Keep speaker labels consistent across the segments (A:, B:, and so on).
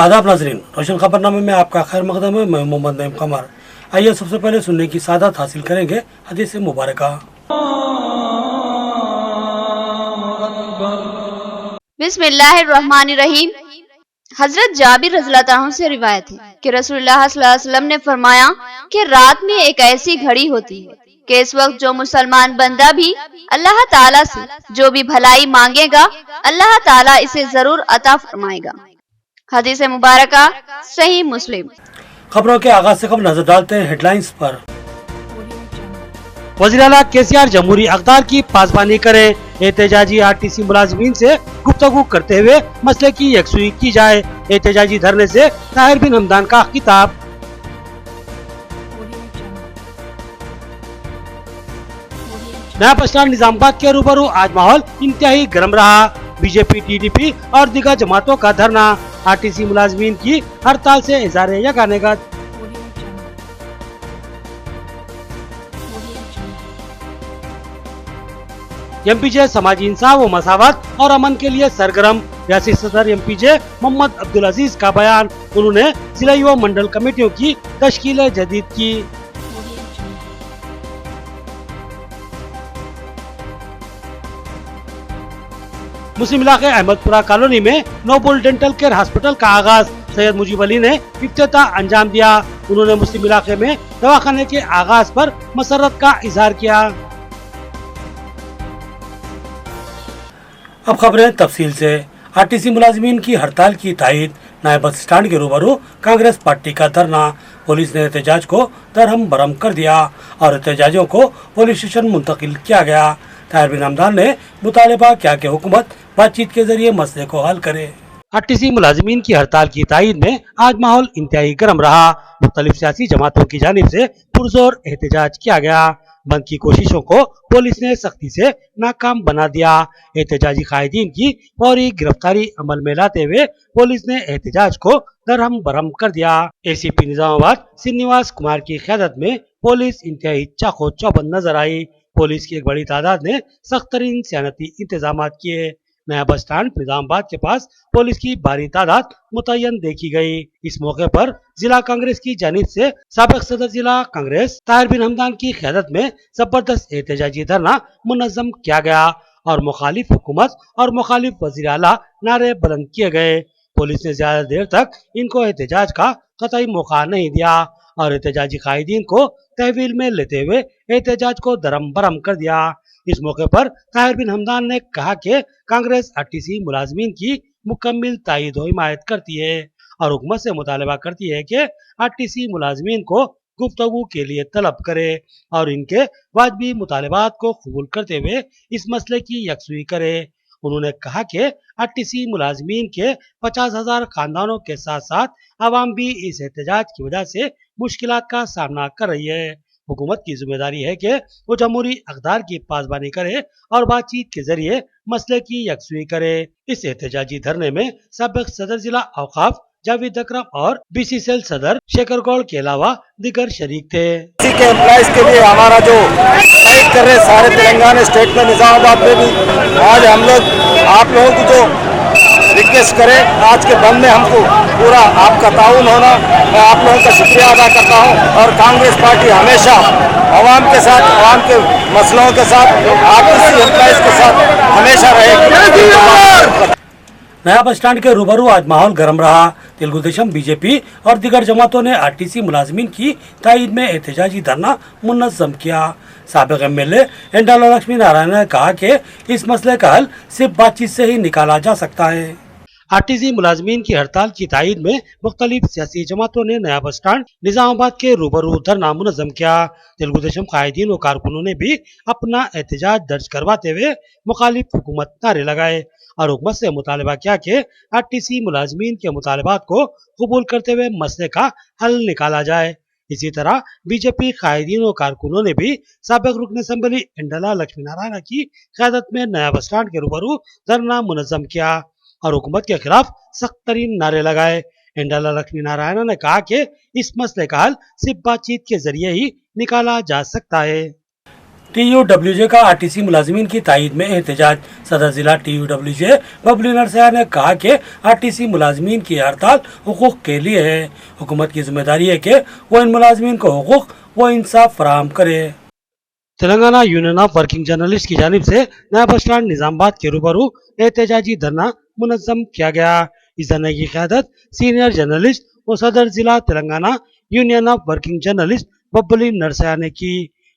A: आदाब नाजरीन, रोशन खबरनामे में आपका खैर मकदम है। मैं मोहम्मद नईम कमर। आइए सबसे पहले सुनने की सादत हासिल करेंगे हदीस मुबारक।
B: बिस्मिल्लाहिर्रहमानिर्रहीम। हजरत जाबिर रज़ियल्लाहु अन्हु से रिवायत है कि रसूलुल्लाह सल्लल्लाहु अलैहि वसल्लम ने फरमाया कि रात में एक ऐसी घड़ी होती है कि इस वक्त जो मुसलमान बंदा भी अल्लाह ताला से जो भी भलाई मांगेगा अल्लाह ताला इसे जरूर अता फरमाएगा। हदीस मुबारका सही मुस्लिम।
A: खबरों के आगाज से कब नजर डालते हैं हेडलाइंस पर।
C: वज़ीर-ए-आला केसीआर जमहूरी अक़दार की पासबानी करें, एहतजाजी आरटीसी मुलाजिमीन से गुफ्तगू करते हुए मसले की यकसुई की जाए। एहतजाजी धरने से ताहिर बिन हमदान का खिताब। नया बस स्टैंड निजामाबाद के रूबरू आज माहौल इंतहाई गर्म रहा। बीजेपी, टीडीपी और दीगर जमातों का धरना। आरटीसी मुलाजिमीन की हड़ताल से इज़हार यकानगत। एमपीजे समाजी इंसाफ व मसावत और अमन के लिए सरगर्म। रियासी सदर एमपीजे मोहम्मद अब्दुल अजीज का बयान। उन्होंने जिला युवा मंडल कमेटियों की तश्कील जदीद की। मुस्लिम इलाके अहमदपुरा कॉलोनी में नोबल डेंटल केयर हॉस्पिटल का आगाज। सैयद मुजीब अली ने इफ्तिताह अंजाम दिया। उन्होंने मुस्लिम इलाके में दवाखाने के आगाज पर मसरत का इजहार किया।
A: अब खबरें तफसील से। आरटीसी मुलाजिमीन की हड़ताल की तायद। नए बस स्टैंड के रूबरू कांग्रेस पार्टी का धरना। पुलिस ने एहतजाज को दरहम बरहम कर दिया और एहतजाजियों को पुलिस स्टेशन मुंतकिल किया गया। ताहिर बिन हमदान ने मुतालिबा किया कि हुकूमत बातचीत के जरिए मसले को हल करे।
C: आरटीसी मुलाजिमीन की हड़ताल की तायद में आज माहौल इंतहाई गर्म रहा। मुख्तलिफ सियासी जमातों की जानिब से पुरजोर एहतजाज किया गया। बंद की कोशिशों को पुलिस ने सख्ती से नाकाम बना दिया। एहतजाजी कायदीन की फौरी गिरफ्तारी अमल में लाते हुए पुलिस ने एहतजाज को दरहम बरहम कर दिया। एसीपी निजामाबाद श्रीनिवास कुमार की क़यादत में पुलिस इंतहाई चाको चौबंद नजर आई। पुलिस की एक बड़ी तादाद ने सख्त तरीन सियानती इंतजाम किए। नया बस स्टैंड निजामाबाद के पास पुलिस की भारी तादाद मुतय्यन देखी गई। इस मौके पर जिला कांग्रेस की जानिब से साबिक सदर जिला कांग्रेस ताहिर बिन हमदान की क़यादत में जबरदस्त एहतजाजी धरना मुनज़्ज़म किया गया और मुखालिफ हुकूमत और मुखालिफ वज़ीर आला नारे बुलंद किए गए। पुलिस ने ज्यादा देर तक इनको एहतजाज का कतई मौका नहीं दिया और एहतजाजी कायदीन को तहवील में लेते हुए एहतजाज को दरम बरम कर दिया। इस मौके पर ताहिर बिन हमदान ने कहा कि कांग्रेस आरटीसी मुलाजिमीन की मुकम्मल तायद व हिमायत करती है और हुकूमत से मुतालबा करती है कि आरटीसी मुलाजिमीन को गुफ्तगू के लिए तलब करे और इनके वाजबी मुतालबात को कबूल करते हुए इस मसले की यकसुई करे। उन्होंने कहा कि आरटीसी मुलाजिमीन के 50,000 खानदानों के साथ साथ आवाम भी इस एहतजाज की वजह से मुश्किलात का सामना कर रही है। हुकूमत की जिम्मेदारी है कि वो जमहूरी अक़दार की पासबानी करे और बातचीत के जरिए मसले की यकसुई करे। इस एहतजाजी धरने में साबिक सदर जिला औकाफ जावेद अकरम और बीसी सेल सदर शेखर गौड़ के अलावा दीगर शरीक थे।
D: इसी के एम्प्लॉइज के लिए हमारा जो स्ट्राइक कर रहे सारे तेलंगाना स्टेट में निजामाबाद में भी आज हम लोग आप लोगों की जो रिक्वेस्ट करें आज के बंद में हमको पूरा आपका ताउन होना, मैं आप लोगों का शुक्रिया अदा करता हूं और कांग्रेस पार्टी हमेशा आवाम के साथ, आवाम के मसलों के साथ, आरटीसी एम्प्लॉइज के साथ हमेशा रहेगी।
A: नया बस स्टैंड के रूबरू आज माहौल गर्म रहा। तेलुगु देशम, बीजेपी और दीगर जमातों ने आरटीसी मुलाजिमीन की तायद में एहतजाजी धरना मुनज़्ज़म किया। साबिक एमएलए एंडाला लक्ष्मी नारायण ने कहा कि इस मसले का हल सिर्फ बातचीत से ही निकाला जा सकता है।
C: आरटीसी मुलाजिमीन की हड़ताल की तायद में मुख्तलिफ सियासी जमातों ने नया बस स्टैंड निजामाबाद के रूबरू धरना मुनज़्ज़म किया। तेलुगु देशम कायदीन व कारकुनों ने भी अपना एहतजाज दर्ज करवाते हुए मुखालिफ हुकूमत नारे लगाए और हुकूमत से मुतालबा किया कि आरटीसी मुलाजिमीन के मुतालबात को कबूल करते हुए मसले का हल निकाला जाए। इसी तरह बीजेपी कायदीन व कारकुनों ने भी साबिक रुकन असेंबली एंडला लक्ष्मी नारायण की क़यादत में नया बस स्टैंड के रूबरू धरना मुनज़्ज़म किया और हुकूमत के खिलाफ सख्त तरीन नारे लगाए। एंडाला लक्ष्मी नारायण ने कहा कि इस मसले का हल सिर्फ बातचीत के जरिए ही निकाला जा सकता है।
A: TUWJ का RTC मुलाजिमीन की तायद में एहतजाज। सदर जिला TUWJ बबली नरसिया ने कहा कि RTC मुलाजिमीन की हड़ताल हुकूक के लिए है। हुकूमत की जिम्मेदारी है कि वो इन मुलाजिमीन को हुकूक व इंसाफ फराहम करे।
C: Telangana union of working journalist की जानिब से नया बस स्टैंड निजामाबाद के रूबरू एहतजाजी धरना मुनज़्ज़म किया गया। इस धरने की क़यादत सीनियर जर्नलिस्ट और सदर जिला Telangana union of working journalist Babli Narsiah ने की।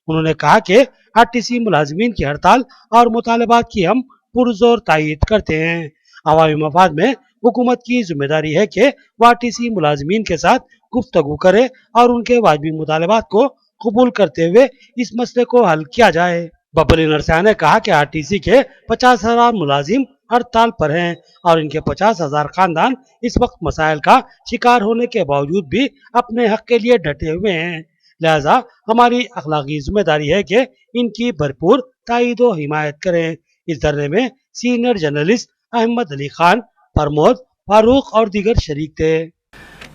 C: उन्होंने कहा कि RTC मुलाजिमीन की हड़ताल और मुतालबात की हम पुरजोर तायद करते हैं। अवामी मफाद में हुकूमत की जिम्मेदारी है कि वह RTC मुलाजिमीन के साथ गुफ्तगू करे और उनके वाजिबी मुतालबात को कबूल करते हुए इस मसले को हल किया जाए। बबली नरसिया ने कहा कि RTC के 50,000 मुलाजिम हड़ताल पर हैं और इनके 50,000 खानदान इस वक्त मसाइल का शिकार होने के बावजूद भी अपने हक के लिए डटे हुए हैं। लिहाजा हमारी अखलाकी जिम्मेदारी है कि इनकी भरपूर तायद व हिमायत करें। इस धरने में सीनियर जर्नलिस्ट अहमद अली खान, प्रमोद, फारूक और दीगर शरीक थे।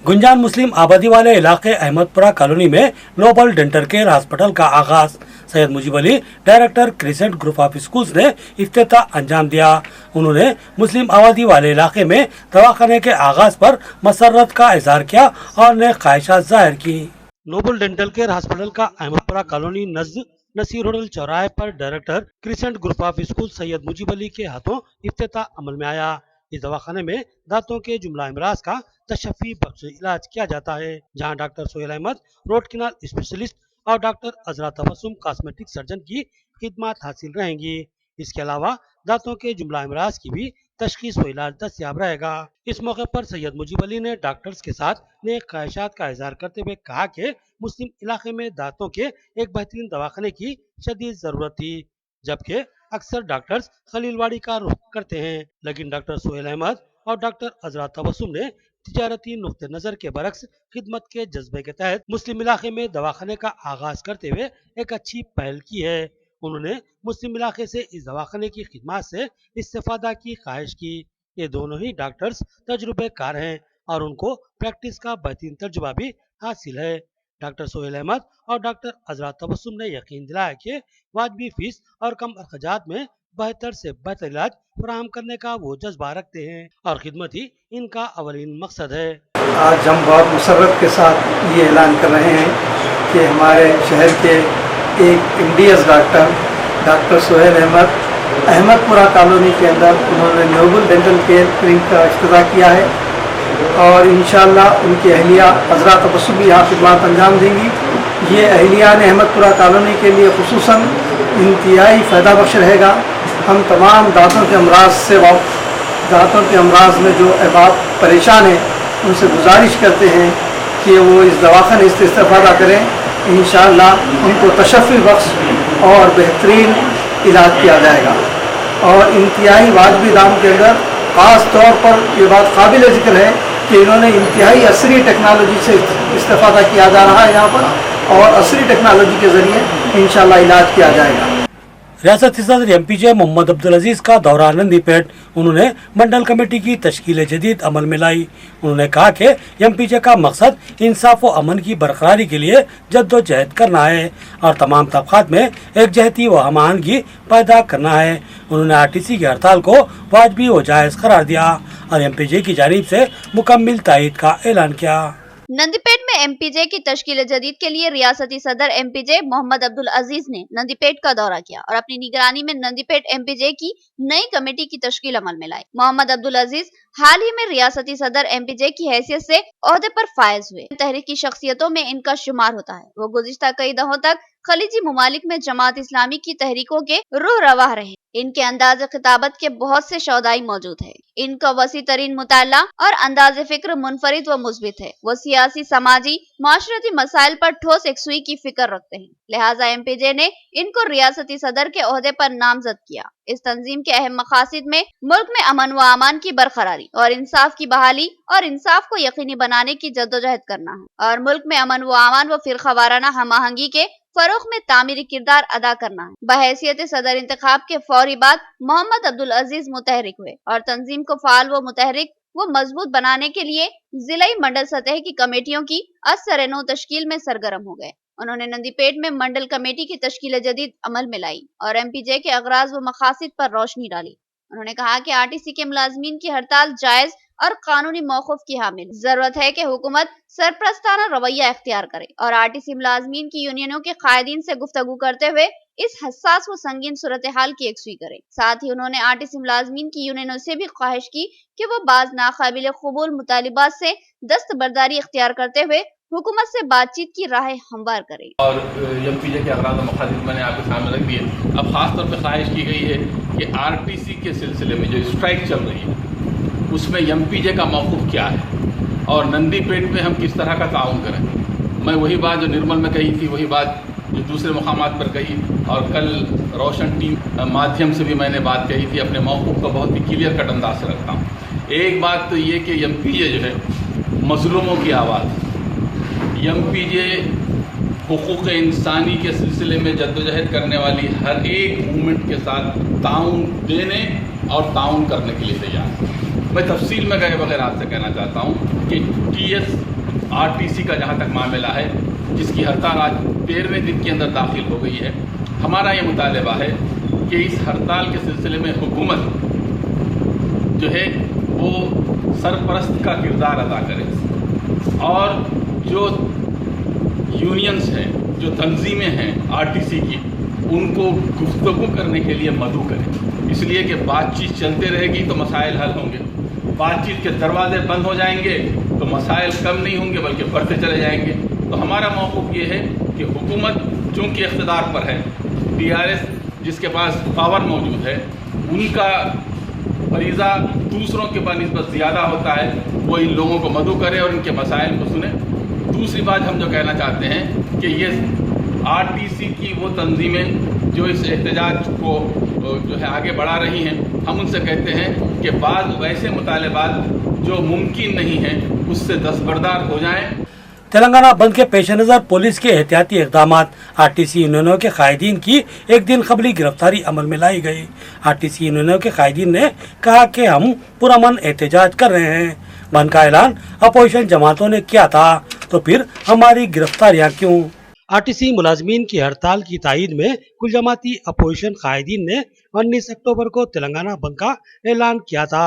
A: गुंजान मुस्लिम आबादी वाले इलाके अहमदपुरा कॉलोनी में नोबल डेंटल केयर हॉस्पिटल का आगाज। Syed Mujeeb Ali director crescent group of schools ने इफ्तिताह अंजाम दिया। उन्होंने मुस्लिम आबादी वाले इलाके में दवाखाने के आगाज पर मसरत का इजहार किया और नेक ख्वाहिशात जाहिर की।
C: नोबल डेंटल केयर हॉस्पिटल का अहमदपुरा कॉलोनी नजद नसीर होटल चौराहे पर director crescent group of school Syed Mujeeb Ali के हाथों इफ्तिताह अमल में आया। इस दवाखाने में दांतों के जुमला अमराज का तशफ़ी बख्श इलाज किया जाता है, जहां doctor Sohail Ahmad road canal specialist और डॉक्टर अजरा तबस्सुम कॉस्मेटिक सर्जन की खिदमत हासिल रहेंगी। इसके अलावा दांतों के जुमला अमराज की भी तशखीस व इलाज दस्तयाब रहेगा। इस मौके पर सैयद मुजीब अली ने डॉक्टर्स के साथ नेक ख्वाहिशात का इजहार करते हुए कहा कि मुस्लिम इलाके में दांतों के एक बेहतरीन दवाखाने की शदीद जरूरत थी, जबकि अक्सर डॉक्टर्स खलीलवाड़ी का रुख करते हैं, लेकिन डॉक्टर सोहेल अहमद और डॉक्टर अजरा तबस्सुम ने तिजारती नुक्ते नजर के बरक्स खिदमत के जज्बे के तहत मुस्लिम इलाके में दवाखाने का आगाज करते हुए एक अच्छी पहल की है। उन्होंने मुस्लिम इलाके से इस दवाखाने की खिदमत से इस्तेफादा की ख्वाहिश की। ये दोनों ही डॉक्टर्स तजुर्बेकार हैं और उनको प्रैक्टिस का बेहतरीन तजुर्बा भी हासिल है। डॉक्टर सोहेल अहमद और डॉक्टर अजरा तबस्सुम ने यकीन दिलाया कि वाजबी फीस और कम अखराजात में बेहतर से बेहतर इलाज फराहम करने का वो जज्बा रखते हैं और खिदमत ही इनका अवलीन मकसद है।
E: आज हम बहुत मुसर्रत के साथ ये ऐलान कर रहे हैं कि हमारे शहर के एक MDS doctor Sohail Ahmed Ahmadpura colony के अंदर उन्होंने नोबल डेंटल केयर क्लिनिक का इफ्तिताह किया है और इंशाअल्लाह उनकी अहलिया अजरा तबस्सुम भी यहाँ खिदमत अंजाम देंगी। ये अहलिया ने अहमदपुरा कॉलोनी के लिए खुसूसन इंतहाई फ़ायदा बख्श रहेगा। हम तमाम दांतों के अमराज से दांतों के अमराज में जो अहबाब परेशान हैं उनसे गुजारिश करते हैं कि वो इस दवाखाने से इस्तेफादा करें। इंशाअल्लाह उनको तशफ़ी बख्श और बेहतरीन इलाज किया जाएगा और इंतहाई वाजबी दाम के अंदर ख़ास तौर पर ये बात काबिल ज़िक्र है कि इन्होंने इंतहाई असरी टेक्नोलॉजी से इस्तेफादा किया जा रहा है यहाँ पर और असरी टेक्नोलॉजी के ज़रिए इंशाअल्लाह इलाज किया जाएगा।
A: रियासती सदर MPJ मोहम्मद अब्दुल अजीज का दौरा नंदीपेट। उन्होंने मंडल कमेटी की तश्कील जदीद अमल में लाई। उन्होंने कहा कि MPJ का मकसद इंसाफ व अमन की बरकरारी के लिए जद्दोजहद करना है और तमाम तबकात में एकजहती व हमाहंगी पैदा करना है। उन्होंने RTC की हड़ताल को वाजबी व जायज़ करार दिया और MPJ की जानिब से मुकम्मिल तायद का ऐलान किया।
B: नंदीपेट में MPJ की तश्कील जदीद के लिए रियासती सदर MPJ मोहम्मद अब्दुल अजीज ने नंदीपेट का दौरा किया और अपनी निगरानी में नंदीपेट MPJ की नई कमेटी की तश्कील अमल में लाई। मोहम्मद अब्दुल अजीज हाल ही में रियासती सदर MPJ की हैसियत से ओहदे पर फायज हुए। तहरीक की शख्सियतों में इनका शुमार होता है। वो गुज़िश्ता कई दहों तक खलीजी मुमालिक में जमात इस्लामी की तहरीकों के रूह रवाह रहे। इनके अंदाज खिताबत के बहुत से शौदाई मौजूद है। इनका वसी तरीन मुताला और अंदाज फिक्र मुनफरिद व मुस्बित है। वो सियासी, समाजी, माशरती मसाइल पर ठोस एकसुई की फिक्र रखते हैं। लिहाजा MPJ ने इनको रियासती सदर के ओहदे पर नामजद किया। इस तंजीम के अहम मकासद में मुल्क में अमन व अमान की बरकरारी और इंसाफ की बहाली और इंसाफ को यकीनी बनाने की जद्दोजहद करना है और मुल्क में अमन व अमान व फिरकावाराना हमाहंगी के फरोग में तामीरी किरदार अदा करना है। बहैसियत सदर इंतखाब के फौरी बाद मोहम्मद अब्दुल अजीज मुतहरिक हुए और तंजीम को फाल व मुतहरिक व मजबूत बनाने के लिए जिलाई मंडल सतह की कमेटियों की असर-ए-नौ तश्कील में सरगर्म हो गए उन्होंने नंदीपेट में मंडल कमेटी की तश्कील जदीद अमल में लाई और एमपीजे के अगराज व मकासद पर रोशनी डाली। उन्होंने कहा कि आरटीसी के मुलाजमीन की हड़ताल जायज और कानूनी मौक़िफ़ की हामिल। जरूरत है कि हुकूमत सरपरस्ताना रवैया इख्तियार करे और आरटीसी मुलाजमीन की यूनियनों के कायदीन से गुफ्तगू करते हुए इस हसास व संगीन सूरत हाल की यकसुई करे। साथ ही उन्होंने आरटीसी मुलाजमीन की यूनियनों से भी ख्वाहिश की कि वो बाज नाकाबिल कबूल मुतालिबात से दस्तबरदारी इख्तियार करते हुए हुकूमत से बातचीत की राह हमवार करे।
F: और एमपीजे के अगराज़ मकासद मैंने आपके सामने रख दिए। अब ख़ास तौर पर ख्वाहिश की गई है कि आरटीसी के सिलसिले में जो स्ट्राइक चल रही है उसमें एमपीजे का मौक़िफ़ क्या है और नंदीपेट में हम किस तरह का ताउन करें। मैं वही बात जो निर्मल में कही थी, वही बात जो दूसरे मकामात पर कही, और कल रोशन टीम माध्यम से भी मैंने बात कही थी। अपने मौक़िफ़ को बहुत ही क्लियर कट अंदाज से रखता हूँ। एक बात तो ये कि एमपीजे जो है मज़लूमों की आवाज़, एमपीजे हुकूक़ इंसानी के सिलसिले में जद्दोजहद करने वाली हर एक मूवमेंट के साथ ताउन देने और ताउन करने के लिए तैयार है। मैं तफसील में गए बगैर आपसे कहना चाहता हूँ कि टीएसआरटीसी का जहाँ तक मामला है, जिसकी हड़ताल आज 13वें दिन के अंदर दाखिल हो गई है, हमारा ये मुतालबा है कि इस हड़ताल के सिलसिले में हुकूमत जो है वो सरपरस्त का किरदार अदा करे और जो यूनियंस हैं, जो तंजीमें हैं आरटीसी की, उनको गुफ्तगू करने के लिए मदऊ करें। इसलिए कि बातचीत चलते रहेगी तो मसाइल हल होंगे, बातचीत के दरवाजे बंद हो जाएंगे तो मसाइल कम नहीं होंगे बल्कि बढ़ते चले जाएंगे। तो हमारा मौक़िफ़ ये है कि हुकूमत चूँकि इक़्तिदार पर है, टीआरएस जिसके पास पावर मौजूद है, उनका फरीज़ा दूसरों के बनिस्बत ज़्यादा होता है, वो इन लोगों को मदऊ करे और इनके मसाइल को सुने। दूसरी बात हम जो कहना चाहते हैं कि ये आरटीसी की वो तंजीमें जो इस एहतजाज को जो है आगे बढ़ा रही हैं, हम उनसे कहते हैं कि बाद वैसे मुतालबात जो मुमकिन नहीं है उससे दस्तबरदार हो जाएं।
A: तेलंगाना बंद के पेश नज़र पुलिस के एहतियाती इक़दाम, आरटीसी यूनियनों के कायदीन की एक दिन कबली गिरफ्तारी अमल में लाई गई। आरटीसी यूनियनों के कायदीन ने कहा कि हम पुरअमन एहतजाज कर रहे हैं। बंद का ऐलान अपोजिशन जमातों ने किया था, तो फिर हमारी गिरफ्तारियां क्यों?
C: आरटीसी मुलाजमीन की हड़ताल की तायद में कुल जमाती अपोजिशन कायदीन ने 19 अक्टूबर को तेलंगाना बंद का ऐलान किया था,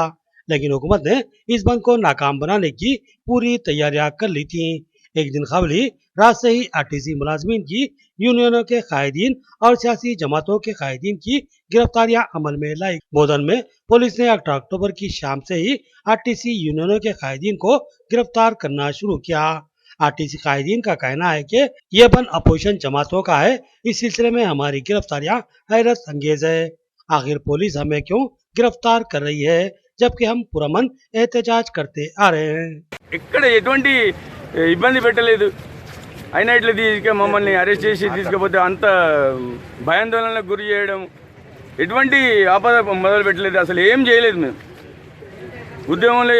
C: लेकिन हुकूमत ने इस बंद को नाकाम बनाने की पूरी तैयारियां कर ली थी। एक दिन कबल ही रात से ही आरटीसी मुलाजमीन की यूनियनों के कायदीन और सियासी जमातों के कायदीन की गिरफ्तारियां अमल में लाई। बोधन में पुलिस ने 8 अक्टूबर की शाम से ही आरटीसी यूनियनों के कायदीन को गिरफ्तार करना शुरू किया। आरटीसी कायदीन का कहना है कि ये बंद अपोजिशन जमातों का है, इस सिलसिले में हमारी गिरफ्तारियां हैरत अंगेज है। आखिर पुलिस हमें क्यों गिरफ्तार कर रही है जबकि हम पुरअमन एहतजाज करते आ रहे हैं?
G: ఇక్కడ ఎటువంటి ఇబ్బంది పెట్టలేదు, అయినా ఇట్లా మమ్మల్ని అరెస్ట్ చేసి తీసుకుపోతే అంత భయాందోళనలకు గురి చేయడం, ఎటువంటి ఆపద మొదలు పెట్టలేదు, అసలు ఏం చేయలేదు. మేము ఉద్యమంలో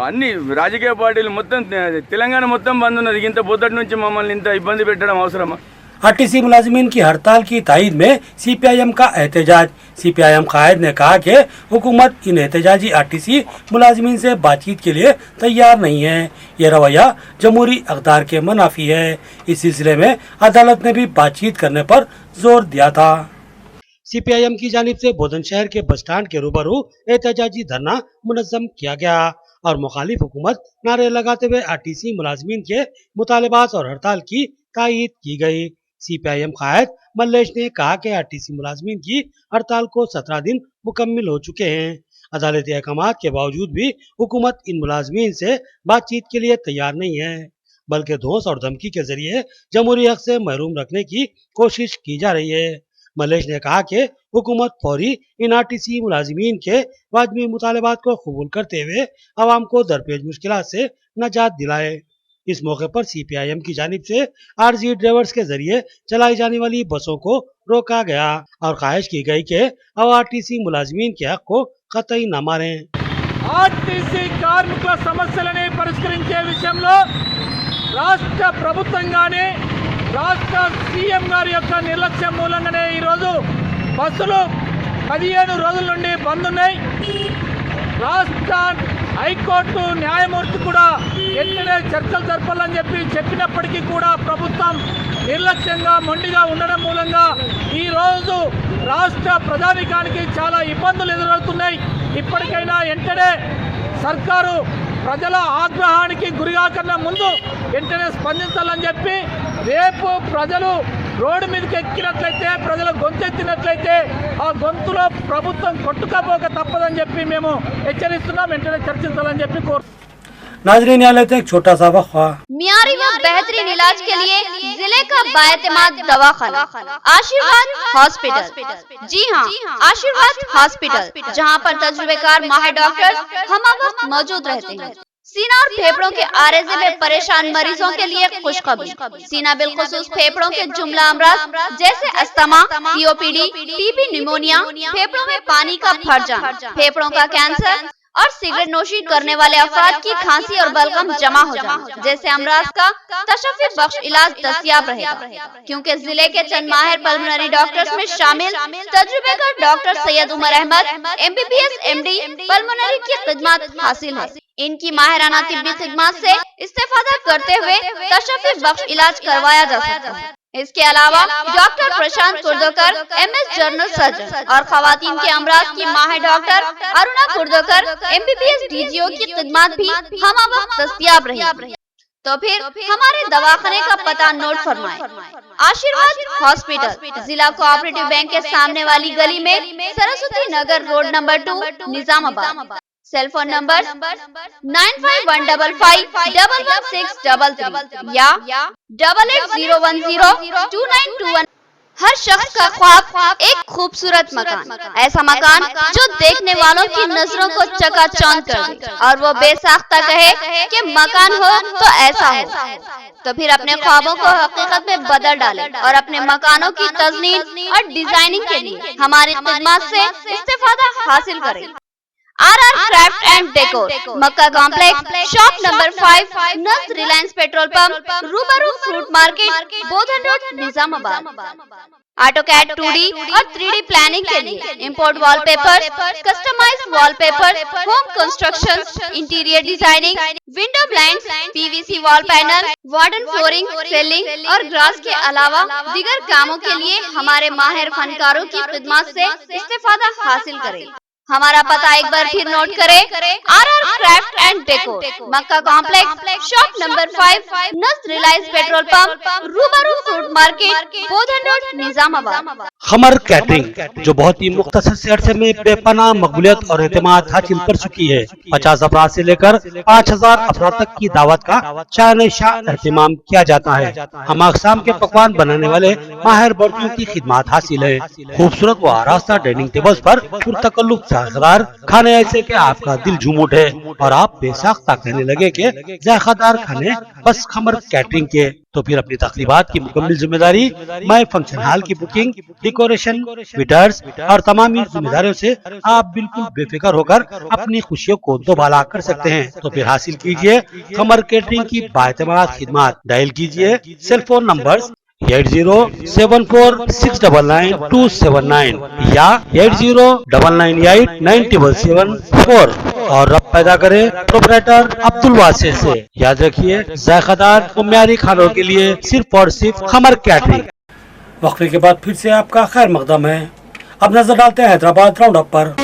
G: అన్ని రాజకీయ పార్టీలు మొత్తం తెలంగాణ మొత్తం బంద్ ఉన్నది, ఇంత పొద్దుటి నుంచి మమ్మల్ని ఇంత ఇబ్బంది పెట్టడం అవసరమా?
A: आरटीसी मुलाजमीन की हड़ताल की तायद में सीपीआईएम का एहतजाज। सीपीआईएम कायद ने कहा कि हुकूमत इन एहतजाजी आरटीसी मुलाजमीन से बातचीत के लिए तैयार नहीं है। ये रवैया जमहूरी अक़दार के मुनाफी है। इस सिलसिले में अदालत ने भी बातचीत करने पर जोर दिया था। सीपीआईएम की जानिब से बोधन शहर के बस स्टैंड के रूबरू एहतजाजी धरना मुनज़्ज़म किया गया और मुखालिफ हुकूमत नारे लगाते हुए आरटीसी मुलाजमीन के मुतालबात और हड़ताल की तायद की गई। सीपीआईएम कायद मल्लेश ने कहा कि आरटीसी मुलाजमीन की हड़ताल को 17 दिन मुकम्मिल हो चुके हैं। अदालती अहकामात के बावजूद भी हुकूमत इन मुलाजमीन से बातचीत के लिए तैयार नहीं है, बल्कि धौंस और धमकी के जरिए जमहूरी हक से महरूम रखने की कोशिश की जा रही है। मल्लेश ने कहा कि हुकूमत फौरी इन आरटीसी मुलाजमीन के वाजिबी मुतालबात को कबूल करते हुए आवाम को दरपेश मुश्किलात से नजात दिलाए। इस मौके पर सीपीआईएम की जानिब से आरजी ड्राइवर्स के जरिए चलाई जाने वाली बसों को रोका गया और ख्वाहिश की गई कि अब आरटीसी मुलाजमीन के हक को कतई न मारें।
H: ఆర్టీసీ కార్మికుల సమస్యలని పరిష్కరించే విషయంలో రాష్ట్ర ప్రభుత్వంగానే రాష్ట్ర సీఎం గారి యొక్క నిర్లక్ష్యం మూలంగానే ఈరోజు బస్సులు 15 రోజుల నుండి బంద్ ఉన్నాయి. రాష్ట్ర హైకోర్టు న్యాయమూర్తి కూడా వెంటనే చర్చలు జరపాలని చెప్పినప్పటికీ కూడా ప్రభుత్వం నిర్లక్ష్యంగా మొండిగా ఉండడం మూలంగా ఈరోజు రాష్ట్ర ప్రజానీకానికి చాలా ఇబ్బందులు ఎదురవుతున్నాయి. ఇప్పటికైనా వెంటనే సర్కారు ప్రజల ఆగ్రహానికి గురికాకన్నా ముందు వెంటనే స్పందించాలని చెప్పి, రేపు ప్రజలు రోడ్డు మీదకి ఎక్కినట్లయితే, ప్రజల గొంతెత్తినట్లయితే ఆ గొంతులో ప్రభుత్వం కొట్టుకపోక తప్పదని చెప్పి మేము హెచ్చరిస్తున్నాం. వెంటనే చర్చించాలని చెప్పి కోరుతున్నాం.
A: नाजरीन यहाँ लेते हैं एक छोटा सा वक्फा।
B: मियारी व बेहतरीन इलाज के लिए जिले का बाएतमाद दवाखाना आशीर्वाद हॉस्पिटल। जी हाँ, आशीर्वाद हॉस्पिटल, जहाँ पर तजुर्बेकार माहिर डॉक्टर हम वक्त मौजूद रहते हैं। सीना और फेफड़ों के आरेजे में परेशान मरीजों के लिए खुशखबरी। सीना बिलखुसूस फेफड़ों के जुमला अमराज जैसे अस्थमा, सीओपीडी, टीबी, निमोनिया, फेफड़ों में पानी का भर जाना, फेफड़ों का कैंसर और सिगरेट नोशी करने वाले अफराद की खांसी और बलगम जमा हो जाना जैसे अमराज का तशफ़्फ़ी बख्श इलाज दस्तयाब रहेगा, क्योंकि जिले के चंद माहिर पल्मोनरी डॉक्टर्स में शामिल तजुर्बेकार doctor Syed Umar Ahmed MBBS MD pulmonary की खिदमत हासिल है। इनकी माहिराना तिब्बी खिदमत से इस्तेफादा करते हुए तशफ़्फ़ी बख्श इलाज करवाया जा सकता है। इसके अलावा डॉक्टर प्रशांत कुर्दोकर MS जनरल सर्जन और खवातीन के अमराज की माहिर डॉक्टर अरुणा कुर्दोकर MBBS DGO की खिदमत भी हम वक्त दस्तयाब रहेगी। तो फिर हमारे दवाखाने का पता नोट फरमाएं। आशीर्वाद हॉस्पिटल, जिला कोऑपरेटिव बैंक के सामने वाली गली में, Saraswati Nagar road number 2, Nizamabad. Cell phone number 9515511633 या 8801029221। हर शख्स का ख्वाब एक खूबसूरत मकान, ऐसा मकान जो देखने वालों की नजरों को चकाचौंध कर दे और वो बेसाख्ता कहे कि मकान हो तो ऐसा हो। तो फिर अपने ख्वाबों को हकीकत में बदल डाले और अपने मकानों की तज़नीन और डिजाइनिंग के लिए हमारी खिदमत से इस्तेफादा हासिल करें। RR craft and decor, Makka complex, shop number 5, नज़ Reliance petrol pump, Rubaru fruit market, Bodhan road, Nizamabad. AutoCAD 2D और 3D प्लानिंग के लिए import wallpaper, customised wallpaper, home construction, interior designing, window blinds, PVC wall panel, wooden flooring, ceiling और glass के अलावा दीगर कामों के लिए हमारे माहिर फनकारों की खिदमत से इस्तेफादा हासिल करें। हमारा पता एक बार फिर नोट करें। RR craft and decor, Makka complex, shop number 5, नज़ Reliance petrol pump, Rubaru fruit market, Bodhan road, Nizamabad.
C: Qamar catering, जो बहुत ही मुख्तसर से अरसे में बेपनाह मकबूलियत और एतमाद हासिल कर चुकी है। 50 अफराद से लेकर 5000 अफराद तक की दावत का शान शाह एहतमाम किया जाता है। हम अक़साम के पकवान बनाने वाले माहिर बर्तियों की खिदमत हासिल है। खूबसूरत व आरास्ता डाइनिंग टेबल्स पर पुरतकल्लुफ़ जायकेदार खाने ऐसे कि आपका दिल झूम उठे और आप बेसाख्ता कहने लगे कि जायकेदार खाने बस खमर कैटरिंग के। तो फिर अपनी तकरीबात की मुकम्मल जिम्मेदारी मैं फंक्शन हॉल की बुकिंग, डेकोरेशन, वेटर्स और तमाम जिम्मेदारियों से आप बिल्कुल बेफिक्र होकर अपनी खुशियों को दोबाला कर सकते हैं। तो फिर हासिल कीजिए खमर कैटरिंग की बाएतमाद खिदमत। डायल कीजिए सेल फोन नंबर 8074699279 या 8099897774 और रब पैदा करें प्रोपराइटर अब्दुल वासिर से। याद रखिए, जायकेदार और म्यारी खानों के लिए सिर्फ और सिर्फ खमर कैटरिंग।
A: वक्फे के बाद फिर से आपका खैर मकदम है। अब नजर डालते हैं हैदराबाद राउंड अप पर।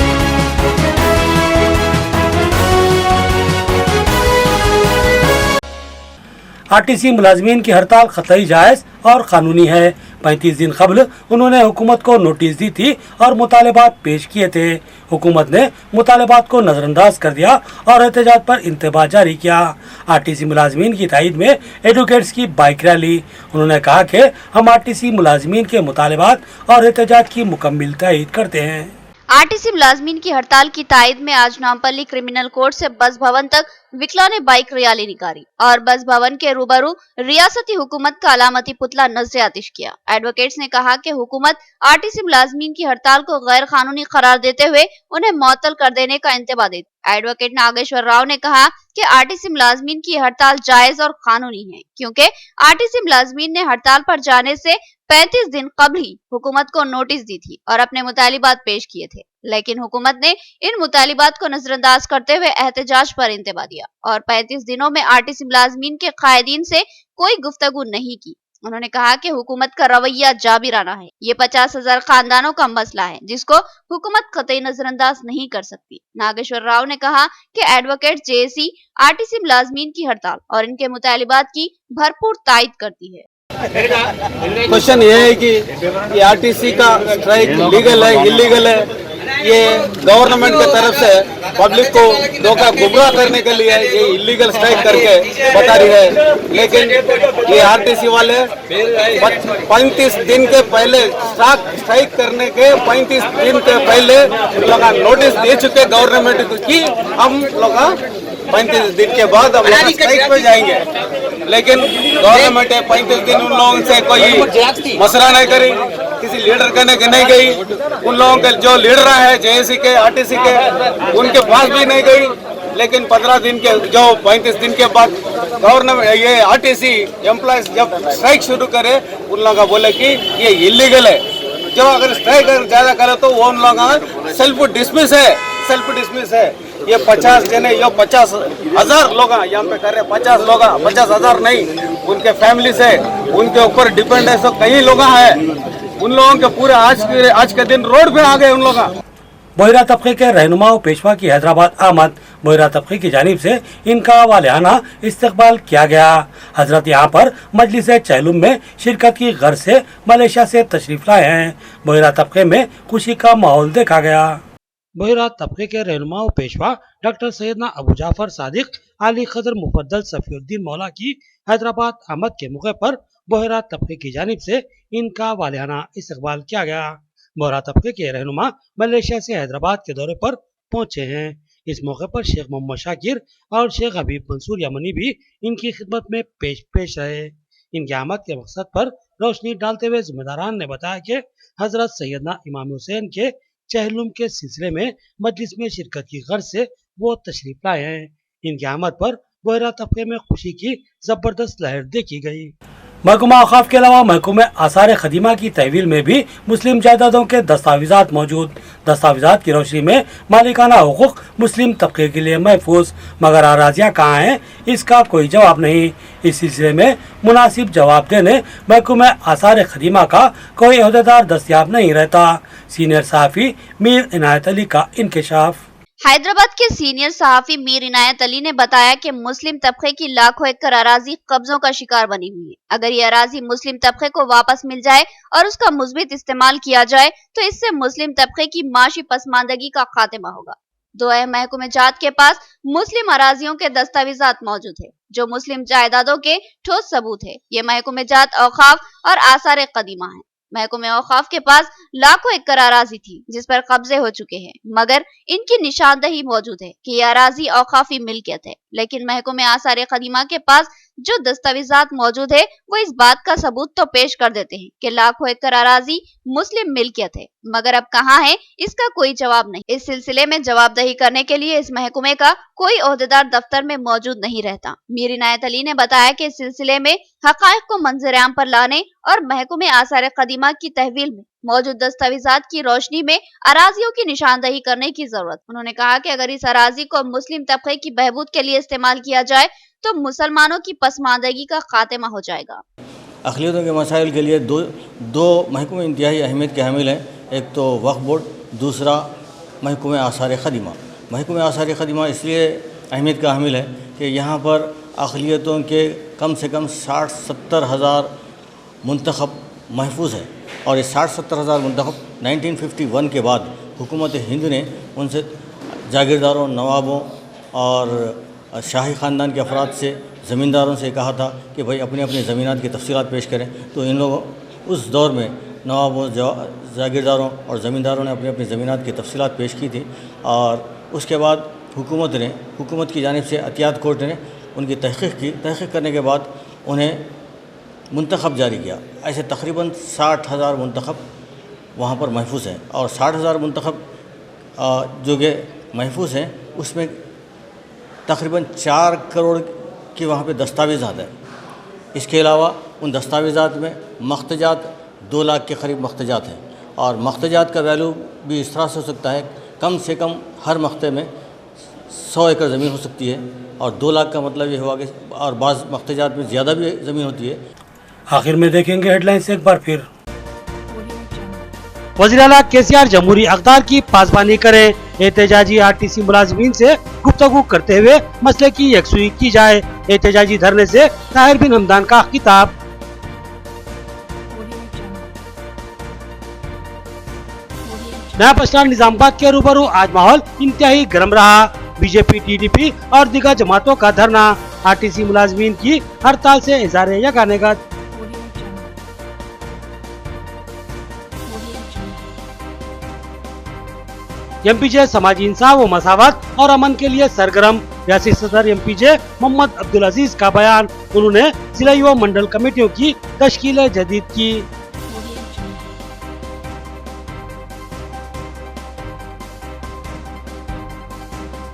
A: आरटीसी मुलाजमीन की हड़ताल कतई जायज और कानूनी है। 35 दिन कबल उन्होंने हुकूमत को नोटिस दी थी और मुतालबात पेश किए थे। हुकूमत ने मुतालबात को नजरअंदाज कर दिया और एहतजाज पर इंतबाह जारी किया। आरटीसी मुलाजमीन की तायद में एडवोकेट्स की बाइक रैली। उन्होंने कहा कि हम आरटीसी मुलाजमीन के मुतालबात और एहतजाज की मुकम्मल तायद करते हैं।
B: आरटीसी मुलाजमीन की हड़ताल की तायद में आज नामपल्ली क्रिमिनल कोर्ट से बस भवन तक विकला ने बाइक रैली निकाली और बस भवन के रूबरू रियासती हुकूमत का अलामती पुतला नजर आतिश किया। एडवोकेट्स ने कहा कि हुकूमत आरटीसी मुलाजमीन की हड़ताल को गैर कानूनी करार देते हुए उन्हें मुअत्तल कर देने का इंतबाह दी। एडवोकेट नागेश्वर राव ने कहा कि आरटीसी मुलाजमीन की हड़ताल जायज और कानूनी है, क्योंकि आरटीसी मुलाजमीन ने हड़ताल पर जाने से 35 दिन कबल ही हुकूमत को नोटिस दी थी और अपने मुतालिबात पेश किए थे, लेकिन हुकूमत ने इन मुतालिबात को नजरअंदाज करते हुए एहतजाज पर इंतबा दिया और 35 दिनों में आरटीसी मुलाजमीन के कायदीन से कोई गुफ्तगू नहीं की। उन्होंने कहा कि हुकूमत का रवैया जाबिराना है। ये 50,000 खानदानों का मसला है जिसको हुकूमत कतई नजरअंदाज नहीं कर सकती। नागेश्वर राव ने कहा कि एडवोकेट जेएसी आरटीसी मुलाजमीन की हड़ताल और इनके मुतालिबात की भरपूर तायद करती है।
D: क्वेश्चन ये है कि आरटीसी का स्ट्राइक लीगल है इलीगल है, ये गवर्नमेंट की तरफ से पब्लिक को धोखा गुमराह करने के लिए ये इलीगल स्ट्राइक करके बता रही है। लेकिन ये आरटीसी वाले 35 दिन के पहले स्ट्राइक करने के 35 दिन के पहले लोग नोटिस दे चुके गवर्नमेंट को कि हम लोग 35 दिन के बाद हम लोग स्ट्राइक पे जाएंगे, लेकिन गवर्नमेंट 35 दिन उन लोगों से कोई मसला नहीं करी, किसी लीडर करने के नहीं गई। उन लोगों के जो लीडर है जेएसी के आरटीसी के उनके पास भी नहीं गई। लेकिन 15 दिन के जो 35 दिन के बाद गवर्नमेंट ये आरटीसी एम्प्लॉयज जब स्ट्राइक शुरू करे उन लोगों का बोले कि ये इलीगल है। जब अगर स्ट्राइक ज्यादा करे तो वो उन लोगों का सेल्फ डिसमिस है। ये 50 जने ये 50,000 लोग यहाँ पे कर रहे हैं, 50 लोग 50,000 नहीं, उनके फैमिली से उनके ऊपर डिपेंड है। सब कई लोग हैं, उन लोगों के पूरे आज के दिन रोड पे आ गए उन लोग।
A: बोहरा तबके के रहनुमाओं पेशवा की हैदराबाद आमद बोहरा तबके की जानिब से इनका वालियाना इस्तकबाल किया गया। हजरत यहाँ पर मजलिस चहलुम में शिरकत की गर्ज से मलेशिया से तशरीफ लाए हैं। बोहरा तबके में खुशी का माहौल देखा गया। बोहरा तबके के रहनुमाओं पेशवा डॉक्टर सैयदना अबू जाफर सादिक अली खदर मुफद्दल सफीउद्दीन मौला की हैदराबाद आमद के मौके पर बोहरा तबके की जानिब से इनका वालियाना इस्तकबाल किया गया। बोहरा तबके के रहनुमा मलेशिया से हैदराबाद के दौरे पर पहुंचे हैं। इस मौके पर शेख मोहम्मद शाकिर और शेख हबीब मंसूर यमनी भी इनकी खिदमत में पेश रहे। इनकी आमद के मकसद पर रोशनी डालते हुए जिम्मेदारान ने बताया कि हजरत सैयदना इमाम हुसैन के चहलुम के सिलसिले में मजलिस में शिरकत की गर्ज से वो तशरीफ लाए हैं। इनकी आमद पर बोहरा तबके में खुशी की जबरदस्त लहर देखी गई। महकमा औकाफ के अलावा महकमे आसार खदीमा की तहवील में भी मुस्लिम जायदादों के दस्तावेजात मौजूद। दस्तावेजात की रोशनी में मालिकाना हुकूक मुस्लिम तबके के लिए महफूज, मगर अराजियाँ कहाँ हैं इसका कोई जवाब नहीं। इस सिलसिले में मुनासिब जवाब देने महकमे आसार खदीमा का कोई अहदेदार दस्तियाब नहीं रहता। सीनियर सहाफ़ी मीर इनायत अली का इंकशाफ।
B: हैदराबाद के सीनियर सहाफी मीर इनायत अली ने बताया कि मुस्लिम तबके की लाखों एकड़ अराजी कब्जों का शिकार बनी हुई है। अगर ये अराजी मुस्लिम तबके को वापस मिल जाए और उसका मुस्बित इस्तेमाल किया जाए तो इससे मुस्लिम तबके की माशी पसमानदगी का खात्मा होगा। दो अहम महकमे जात के पास मुस्लिम अराजियों के दस्तावेजात मौजूद है जो मुस्लिम जायदादों के ठोस सबूत है। ये महकमे जात औकाफ और आसार कदीमा है। महकमे औकाफ के पास लाखों एकड़ अराजी थी जिस पर कब्जे हो चुके हैं, मगर इनकी निशानदही मौजूद है कि यह अराजी औकाफी मिल्कियत है। लेकिन महकमे आसार कदीमा के पास जो दस्तावेजात मौजूद है वो इस बात का सबूत तो पेश कर देते हैं कि लाखों एकड़ अराजी मुस्लिम मिल्कियत है, मगर अब कहाँ है इसका कोई जवाब नहीं। इस सिलसिले में जवाबदही करने के लिए इस महकमे का कोई ओहदेदार दफ्तर में मौजूद नहीं रहता। मीर इनायत अली ने बताया कि इस सिलसिले में हकायक को मंजर-ए-आम पर लाने और महकमे आसार कदीमा की तहवील में मौजूद दस्तावेजात की रोशनी में अराजियों की निशानदही करने की जरूरत। उन्होंने कहा कि अगर इस अराजी को मुस्लिम तबके की बहबूद के लिए इस्तेमाल किया जाए तो मुसलमानों की पसमानदगी का खात्मा हो जाएगा।
I: अक़लियतों के मसाइल के लिए दो महकमे इंतहाई अहमियत के हामिल हैं। एक तो वक्फ बोर्ड, दूसरा महकमे आसार खदीमा। महकमे आसार खदीमा इसलिए अहमियत का हामिल है कि यहाँ पर अक़लियतों के कम से कम 60-70 हज़ार मुंतखब महफूज है और इस 60-70 हज़ार मुंतखब 1951 के बाद हुकूमत हिंद ने उनसे जागीरदारों, नवाबों और शाही ख़ानदान के अफराद से, ज़मींदारों से कहा था कि भाई अपनी अपनी ज़मीनात की तफसीलात पेश करें। तो इन लोगों उस दौर में नवाबों, जागीरदारों और ज़मींदारों ने अपनी अपनी ज़मीनात की तफसीलात पेश की थी और उसके बाद हुकूमत की जानिब से अतियात कोर्ट ने उनकी तहक़ीक़ की। तहक़ीक़ करने के बाद उन्हें मुंतखब जारी किया। ऐसे तकरीबन 60 हज़ार मुंतखब वहाँ पर महफूज हैं और 60 हज़ार मुंतखब जो कि महफूज हैं उसमें तकरीबन 4 करोड़ की वहाँ पे दस्तावेज़ात हैं। इसके अलावा उन दस्तावेज़ात में मख्तजात 2 लाख के करीब मख्तजात हैं और मख्तजात का वैल्यू भी इस तरह से हो सकता है कम से कम हर मख्ते में 100 एकड़ ज़मीन हो सकती है और 2 लाख का मतलब ये हुआ कि और बाज़ मख्तजात में ज़्यादा भी ज़मीन होती है।
A: आखिर में देखेंगे हेडलाइंस एक बार फिर।
C: वज़ीर-ए-आला केसीआर जमहूरी अक़दार की पासबानी करें, एहतजाजी आरटीसी मुलाजमीन से गुफ्तगू करते हुए मसले की यकसुई की जाए। एहतजाजी धरने से ताहिर बिन हमदान का खिताब। नया बस स्टैंड निजामाबाद के रूबरू आज माहौल इंतहाई गर्म रहा। बीजेपी, टीडीपी और दीगर जमातों का धरना। आरटीसी मुलाजमीन की हड़ताल से इज़हार यकानगत। एमपीजे समाजी इंसाफ व मसावत और अमन के लिए सरगर्म। रियासी सदर एमपीजे मोहम्मद अब्दुल अजीज का बयान। उन्होंने जिला युवा मंडल कमेटियों की तश्कील जदीद की।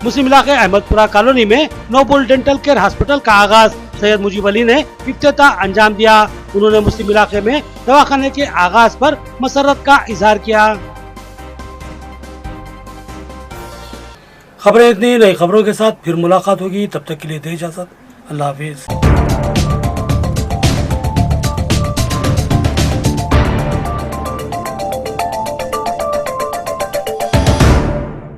C: मुस्लिम इलाके अहमदपुरा कॉलोनी में नोबल डेंटल केयर हॉस्पिटल का आगाज। सैयद मुजीब अली ने इफ्तिताह अंजाम दिया। उन्होंने मुस्लिम इलाके में दवाखाने के आगाज पर मसरत का इजहार किया।
A: खबरें इतनी, नई खबरों के साथ फिर मुलाकात होगी। तब तक के लिए दे इजाजत। अल्लाह हाफिज।